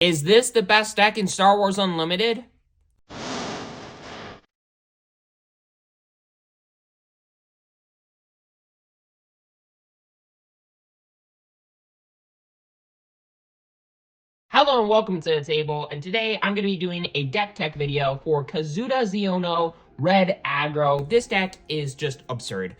Is this the best deck in Star Wars Unlimited? Hello and welcome to the table, and today I'm going to be doing a deck tech video for Kazuda Xiono Red Aggro. This deck is just absurd.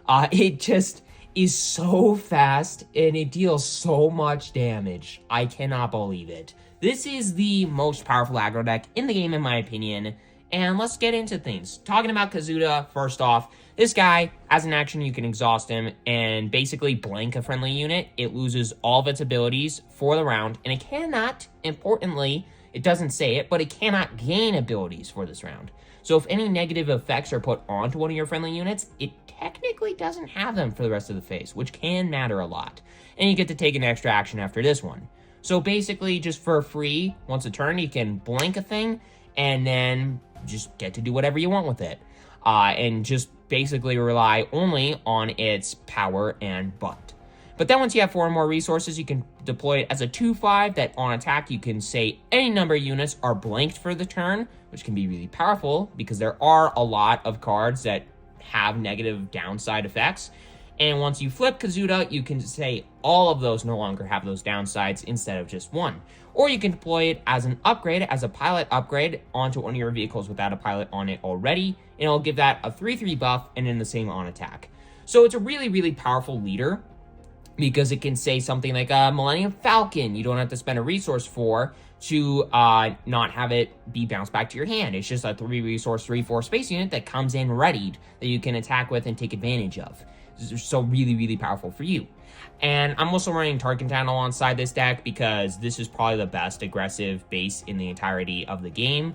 It just is so fast, and it deals so much damage. I cannot believe it. This is the most powerful aggro deck in the game, in my opinion, and let's get into things. Talking about Kazuda, first off, this guy, as an action, you can exhaust him and basically blank a friendly unit. It loses all of its abilities for the round, and it cannot, importantly, it doesn't say it, but it cannot gain abilities for this round. So if any negative effects are put onto one of your friendly units, it technically doesn't have them for the rest of the phase, which can matter a lot. And you get to take an extra action after this one. So basically, just for free, once a turn, you can blank a thing, and then just get to do whatever you want with it. And just basically rely only on its power and butt. But then once you have 4 more resources, you can deploy it as a 2/5 that on attack you can say any number of units are blanked for the turn, which can be really powerful because there are a lot of cards that have negative downside effects. And once you flip Kazuda, you can say all of those no longer have those downsides instead of just one. Or you can deploy it as an upgrade, as a pilot upgrade onto one of your vehicles without a pilot on it already, and it'll give that a 3/3 buff and then the same on attack. So it's a really, really powerful leader because it can say something like a Millennium Falcon you don't have to spend a resource for to not have it be bounced back to your hand. It's just a 3-resource, 3/4 space unit that comes in readied that you can attack with and take advantage of. So really, really powerful for you. And I'm also running Tarkintown alongside this deck because this is probably the best aggressive base in the entirety of the game.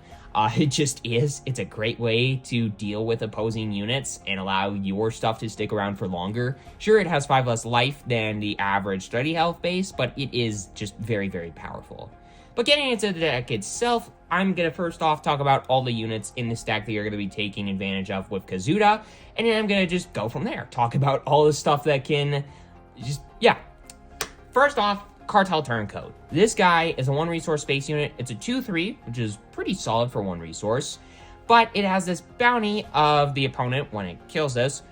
It just is. It's a great way to deal with opposing units and allow your stuff to stick around for longer. Sure, it has 5 less life than the average steady health base, but it is just very, very powerful. But getting into the deck itself, I'm going to first off talk about all the units in this deck that you're going to be taking advantage of with Kazuda, and then I'm going to just go from there. Talk about all the stuff that can yeah. First off, Cartel Turncoat. This guy is a 1-resource space unit. It's a 2/3, which is pretty solid for 1 resource, but it has this bounty of the opponent when it kills this,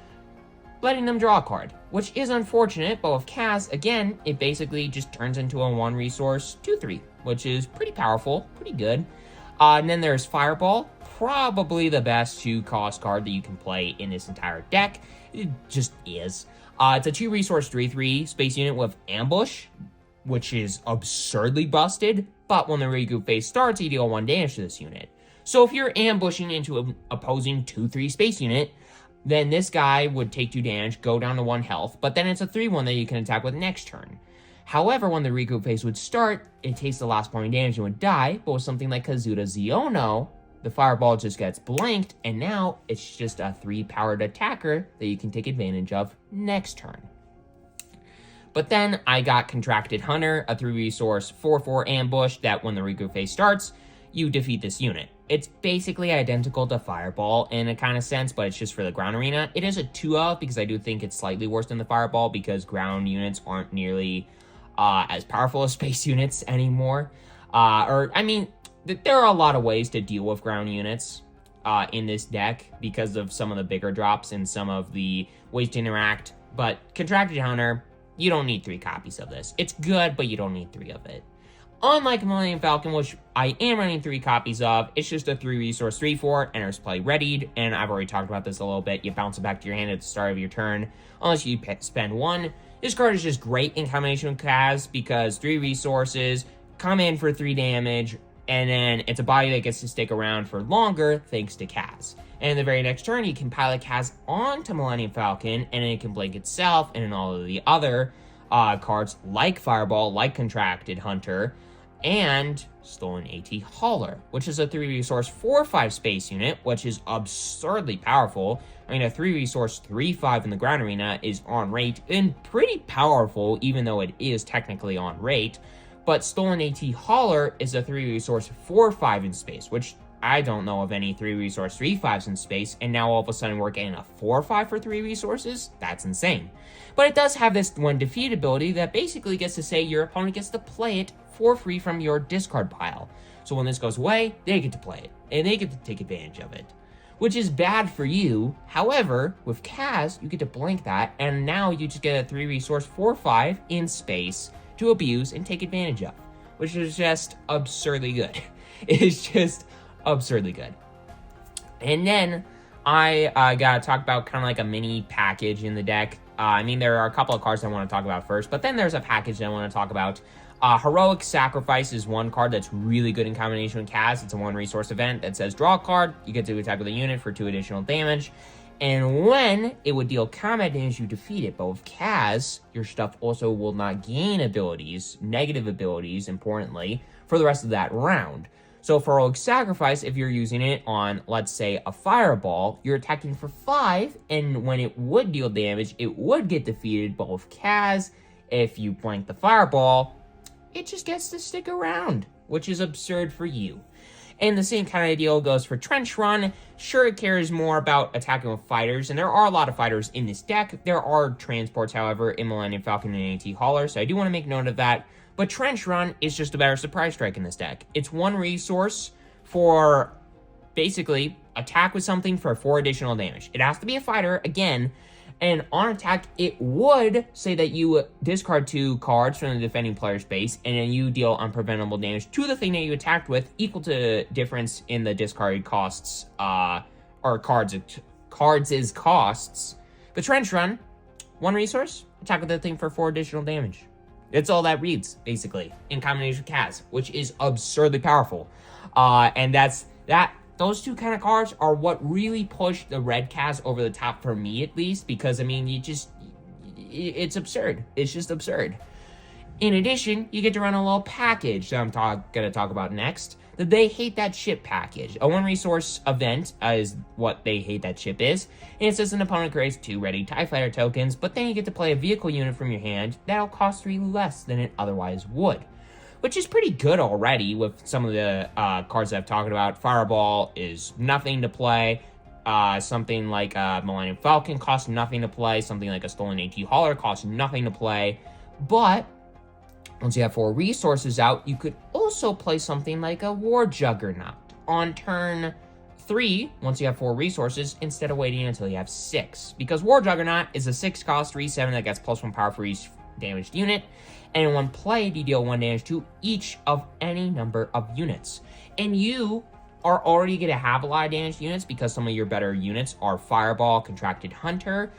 letting them draw a card, which is unfortunate, but with Kaz, again, it basically just turns into a 1-resource 2/3, which is pretty powerful, pretty good. And then there's Fireball, probably the best 2-cost card that you can play in this entire deck. It just is. It's a 2-resource 3/3 space unit with Ambush, which is absurdly busted, but when the regroup phase starts, you deal 1 damage to this unit. So if you're ambushing into an opposing 2/3 space unit, then this guy would take 2 damage, go down to 1 health, but then it's a 3/1 that you can attack with next turn. However, when the regroup phase would start, it takes the last point of damage and would die, but with something like Kazuda Xiono, the Fireball just gets blanked, and now it's just a 3-powered attacker that you can take advantage of next turn. But then I got Contracted Hunter, a 3-resource 4/4 ambush that when the regroup phase starts, you defeat this unit. It's basically identical to Fireball in a kind of sense, but it's just for the ground arena. It is a 2-of because I do think it's slightly worse than the Fireball because ground units aren't nearly as powerful as space units anymore. There are a lot of ways to deal with ground units in this deck because of some of the bigger drops and some of the ways to interact. But Contracted Hunter, you don't need 3 copies of this. It's good, but you don't need 3 of it. Unlike Millennium Falcon, which I am running 3 copies of, it's just a 3-resource 3/4, enters play readied, and I've already talked about this a little bit. You bounce it back to your hand at the start of your turn, unless you spend 1. This card is just great in combination with Kaz because 3 resources, come in for 3 damage, and then it's a body that gets to stick around for longer thanks to Kaz. And the very next turn, you can pilot Kaz onto Millennium Falcon, and then it can blink itself, and then all of the other cards like Fireball, like Contracted Hunter, and Stolen AT Hauler, which is a 3-resource 4/5 space unit, which is absurdly powerful. I mean, a 3-resource 3/5 in the ground arena is on rate and pretty powerful, even though it is technically on rate. But Stolen AT Hauler is a 3-resource 4/5 in space, which I don't know of any 3-resource 3/5s in space, and now all of a sudden we're getting a 4/5 for 3 resources? That's insane. But it does have this 1 defeat ability that basically gets to say your opponent gets to play it for free from your discard pile. So when this goes away, they get to play it, and they get to take advantage of it, which is bad for you. However, with Kaz, you get to blink that, and now you just get a 3 resource for 5 in space to abuse and take advantage of, which is just absurdly good. It's just absurdly good. And then I gotta talk about kind of like a mini package in the deck. I mean, there are a couple of cards I want to talk about first, but then there's a package that I want to talk about. Heroic Sacrifice is one card that's really good in combination with Kaz. It's a 1 resource event that says draw a card, you get to attack with a unit for 2 additional damage, and when it would deal combat damage, you defeat it. But with Kaz, your stuff also will not gain abilities, negative abilities, importantly, for the rest of that round. So for Heroic Sacrifice, if you're using it on, let's say, a fireball, you're attacking for 5, and when it would deal damage, it would get defeated. But with Kaz, if you blank the fireball, it just gets to stick around, which is absurd for you. And the same kind of deal goes for Trench Run. Sure, it cares more about attacking with fighters, and there are a lot of fighters in this deck. There are transports, however, in Millennium Falcon and AT Hauler, so I do want to make note of that. But Trench Run is just a better surprise strike in this deck. It's 1 resource for basically attack with something for 4 additional damage. It has to be a fighter, again, and on attack, it would say that you discard 2 cards from the defending player's base, and then you deal unpreventable damage to the thing that you attacked with, equal to difference in the discarded costs, or cards is costs. The Trench Run, 1 resource, attack with the thing for 4 additional damage. That's all that reads, basically, in combination with Kaz, which is absurdly powerful. And those 2 kind of cards are what really push the red Kaz over the top for me, at least, because, I mean, it's absurd. It's just absurd. In addition, you get to run a little package that I'm going to talk about next. The They Hate That Ship package. A 1 resource event is what They Hate That Ship is. And it says an opponent creates 2 ready TIE Fighter tokens, but then you get to play a vehicle unit from your hand that'll cost 3 less than it otherwise would, which is pretty good already with some of the cards that I've talked about. Fireball is nothing to play. Something like Millennium Falcon costs nothing to play. Something like a Stolen AT Hauler costs nothing to play. But once you have 4 resources out, you could also play something like a War Juggernaut on turn 3, once you have 4 resources, instead of waiting until you have 6. Because War Juggernaut is a 6-cost 3/7 that gets +1 power for each damaged unit, and when played, you deal 1 damage to each of any number of units. And you are already going to have a lot of damaged units because some of your better units are Fireball, Contracted Hunter,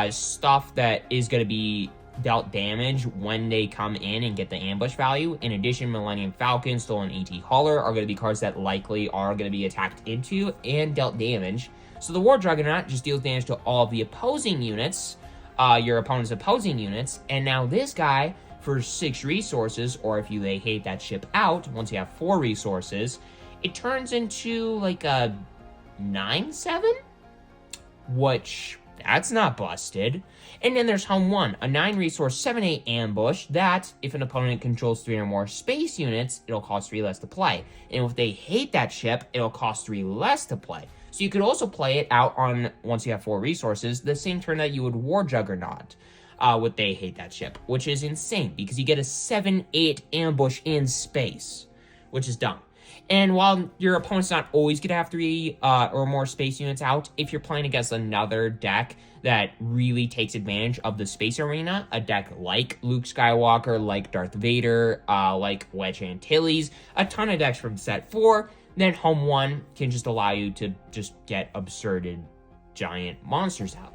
stuff that is going to be dealt damage when they come in and get the ambush value. In addition, Millennium Falcon, Stolen AT Hauler are going to be cards that likely are going to be attacked into and dealt damage. So the War Juggernaut just deals damage to all of the opposing units, your opponent's opposing units, and now this guy, for 6 resources, or if They Hate That Ship out, once you have 4 resources, it turns into like a 9/7, which that's not busted. And then there's Home 1, a 9 resource 7/8 ambush that, if an opponent controls 3 or more space units, it'll cost 3 less to play. And if They Hate That Ship, it'll cost 3 less to play. So you could also play it out on, once you have 4 resources, the same turn that you would War Juggernaut with They Hate That Ship, which is insane because you get a 7/8 ambush in space, which is dumb. And while your opponent's not always going to have 3 or more space units out, if you're playing against another deck that really takes advantage of the space arena, a deck like Luke Skywalker, like Darth Vader, like Wedge Antilles, a ton of decks from set 4, then Home 1 can just allow you to just get absurded giant monsters out.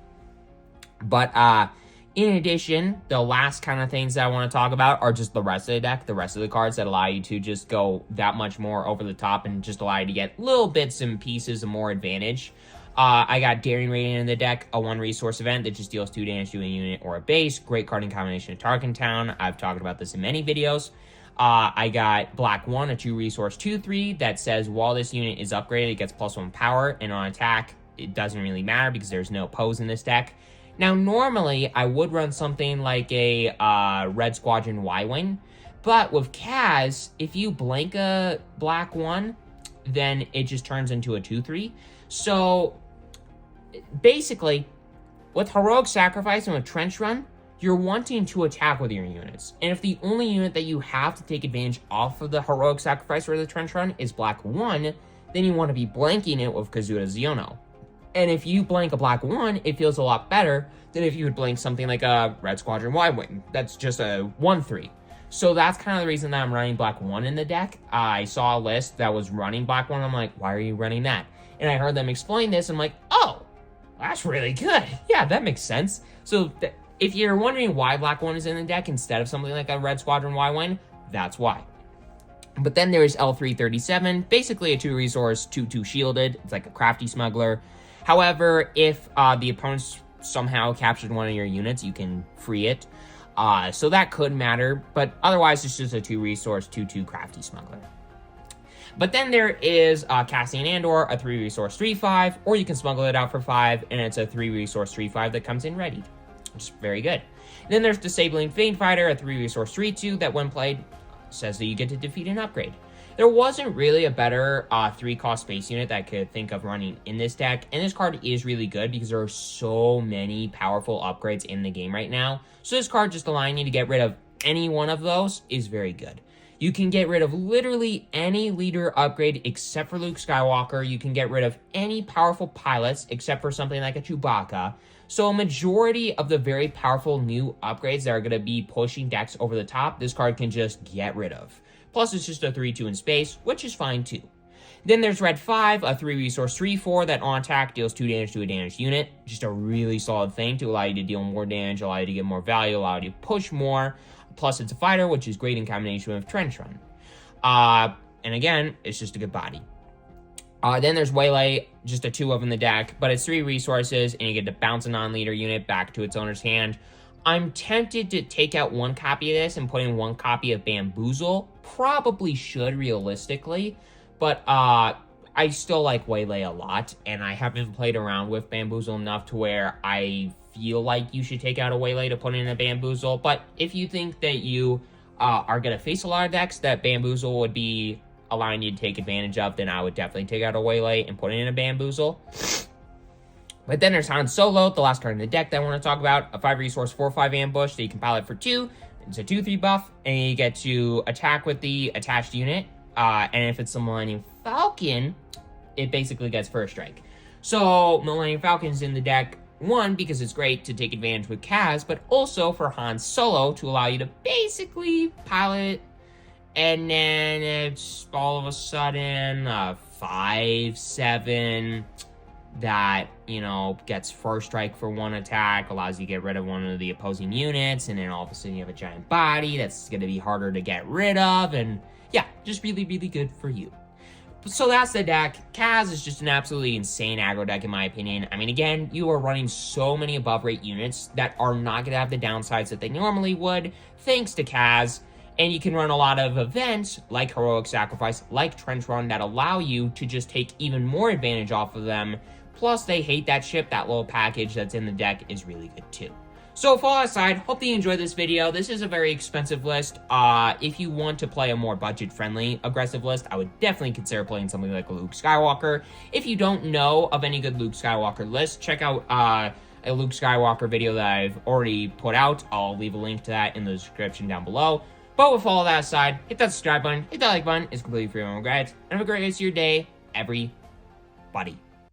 But in addition, the last kind of things that I want to talk about are just the rest of the deck, the rest of the cards that allow you to just go that much more over the top and just allow you to get little bits and pieces of more advantage. I got Daring Rating in the deck, a 1 resource event that just deals 2 damage to a unit or a base. Great card in combination with Tarkintown. I've talked about this in many videos. I got Black 1, a 2 resource 2/3 that says while this unit is upgraded, it gets +1 power, and on attack, it doesn't really matter because there's no pose in this deck. Now, normally, I would run something like a Red Squadron Y-Wing, but with Kaz, if you blank a Black 1, then it just turns into a 2/3. So, basically, with Heroic Sacrifice and with Trench Run, you're wanting to attack with your units. And if the only unit that you have to take advantage off of the heroic sacrifice or the trench run is black 1, then you want to be blanking it with Kazuda Xiono. And if you blank a black 1, it feels a lot better than if you would blank something like a red Squadron Y-Wing. That's just a 1-3. So that's kind of the reason that I'm running black 1 in the deck. I saw a list that was running black 1. I'm like, why are you running that? And I heard them explain this. I'm like, oh, that's really good. Yeah, that makes sense. So if you're wondering why black 1 is in the deck instead of something like a red Squadron Y-Wing, that's why. But then there's L337, basically a 2-resource, 2/2 shielded. It's like a crafty smuggler. However, if the opponent's somehow captured one of your units, you can free it. So that could matter, but otherwise it's just a 2-resource, 2/2 crafty smuggler. But then there is Cassian Andor, a 3-resource 3/5, or you can smuggle it out for 5, and it's a 3-resource 3/5 that comes in ready, which is very good. Then there's Disabling Fang Fighter, a 3-resource 3/2 that when played says that you get to defeat an upgrade. There wasn't really a better 3-cost space unit that I could think of running in this deck, and this card is really good because there are so many powerful upgrades in the game right now. So this card just allowing you to get rid of any one of those is very good. You can get rid of literally any leader upgrade except for Luke Skywalker. You can get rid of any powerful pilots except for something like a Chewbacca. So a majority of the very powerful new upgrades that are going to be pushing decks over the top, this card can just get rid of. Plus, it's just a 3/2 in space, which is fine too. Then there's Red 5, a 3-resource 3/4 that on attack deals 2 damage to a damaged unit. Just a really solid thing to allow you to deal more damage, allow you to get more value, allow you to push more. Plus, it's a fighter, which is great in combination with Trench Run. And again, it's just a good body. Then there's Waylay, just a 2 of in the deck, but it's 3 resources, and you get to bounce a non-leader unit back to its owner's hand. I'm tempted to take out 1 copy of this and put in 1 copy of Bamboozle. Probably should, realistically, but I still like Waylay a lot, and I haven't played around with Bamboozle enough to where I feel like you should take out a Waylay to put in a Bamboozle. But if you think that you are going to face a lot of decks that Bamboozle would be allowing you to take advantage of, then I would definitely take out a Waylay and put in a Bamboozle. But then there's Han Solo, the last card in the deck that I want to talk about. A 5-resource 4/5 ambush that you can pilot for 2. It's a 2/3 buff, and you get to attack with the attached unit. And if it's the Millennium Falcon, it basically gets first strike. So Millennium Falcon's in the deck, 1, because it's great to take advantage with Kaz, but also for Han Solo to allow you to basically pilot. And then it's all of a sudden 5/7 that, you know, gets first strike for 1 attack, allows you to get rid of one of the opposing units, and then all of a sudden you have a giant body that's going to be harder to get rid of, and yeah, just really, really good for you. So that's the deck. Kaz is just an absolutely insane aggro deck in my opinion. I mean, again, you are running so many above rate units that are not going to have the downsides that they normally would, thanks to Kaz. And you can run a lot of events like Heroic Sacrifice, like Trench Run, that allow you to just take even more advantage off of them. Plus, they hate that ship. That little package that's in the deck is really good too. So, with all that aside, hope that you enjoyed this video. This is a very expensive list. If you want to play a more budget-friendly aggressive list, I would definitely consider playing something like a Luke Skywalker. If you don't know of any good Luke Skywalker lists, check out a Luke Skywalker video that I've already put out. I'll leave a link to that in the description down below. But with all that aside, hit that subscribe button, hit that like button. It's completely free on guides. And have a great rest of your day, everybody.